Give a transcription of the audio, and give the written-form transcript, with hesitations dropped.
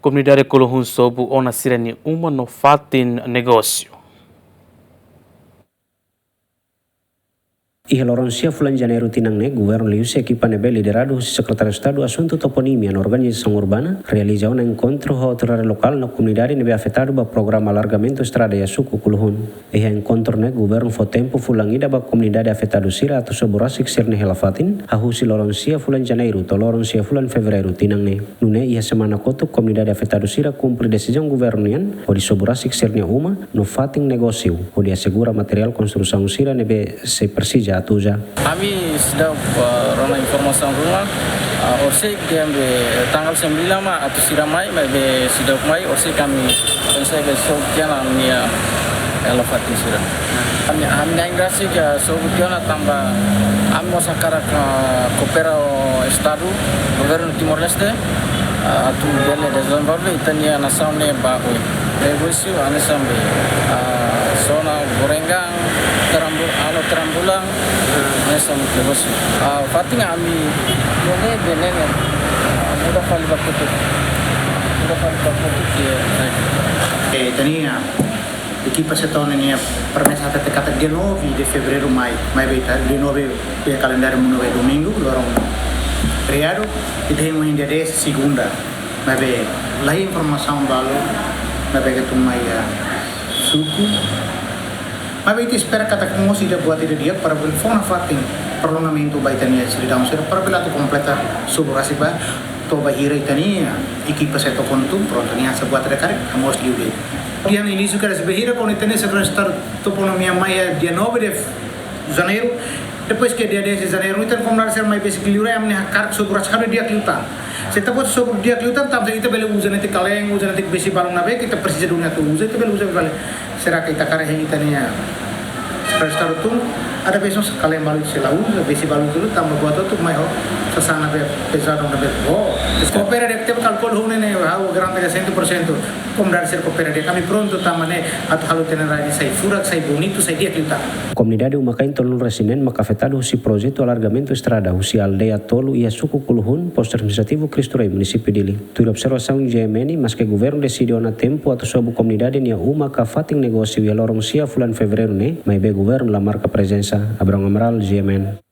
Comunidade Colohun sobu ona sirene uma no fatin negócio. E Loronsia Fulan Janeiro Tinangne, governo Lius equipa nebe liderado secretário de Estado assunto toponímia na organização urbana, realiza um encontro autoridade local na comunidade nebe afetado ba programa alargamento estrada e suku Colohun. E encontro ne governo fo tempo Fulan ida ba comunidade afetado sira atau soborasik sirne helafatin, hahusi Loronsia Fulan Janeiro to Loronsia Fulan Fevereiro Tinangne. Nune ia semana kotu comunidade afetado sira cumpre decisão governo yan, o di soborasik sirne uma no fatin negócio, o di assegura material construção sira nebe se persija atuja. Kami sudah rona informasi rumah, orsik dia tanggal 9 atau siramai, be sudah mai orsik kami saya besok jalan nia elevasi sudah. Kami ingrasi ke sobukiona tambah amo sakara kopera estado governo Timor Leste atu dele desenvolve itania nasaune ba negócio anesambe zona gorengang terambulang nessa negócio fatinga ami none benene mudah kali bakutu tenia equipa se torna nia promessa até kata 19 de fevereiro mai beta 19 de calendário muno domingo lorong feriado e temos ainda 10 segunda mas be lá informação balo mas be que tu mai suku mas be espera kata como se buat dia para o fona fatin prolongamento baitania se dá ser para pelato completa suborasi ba to bahira itania equipa se to contum pronto nia se buat recarga amos liude dia no início que se bahira com itania se estar toponomia mai dia 9 de janeiro depois que dia 10 de janeiro então como ser mais basic liure amne hakar suborasi kada dia kliutan se tapo sobre dia kliutan tam se kita bele usa nanti kaleng usa nanti besi balong nabe kita persija dunia tu usa itu bele usa bale será que kita kare itania Restauran itu ada besok sekali balu selau, besi balu dulu tambah buat itu mayo sesana pesar dong nabe. Oh, kopera dia tiap kalkul hune ne, hau geran 100% komdar ser kopera dia kami pronto tamane atau halu tenan radi sai furak sai bonito sai dia kita. Comunidade Umakain tolong resinen maka afetado si projeto alargamento estrada usi aldeia tolu ia suku Colohun posto administrativo Cristo Rei município dili. Tu observação GMN mas que governo decidiu na tempo atau suatu comunidade nia Umaka fating negócio ia Loronsia Fulan Fevereiro ne, mas be governo la marca presença Abrão Amaral GMN.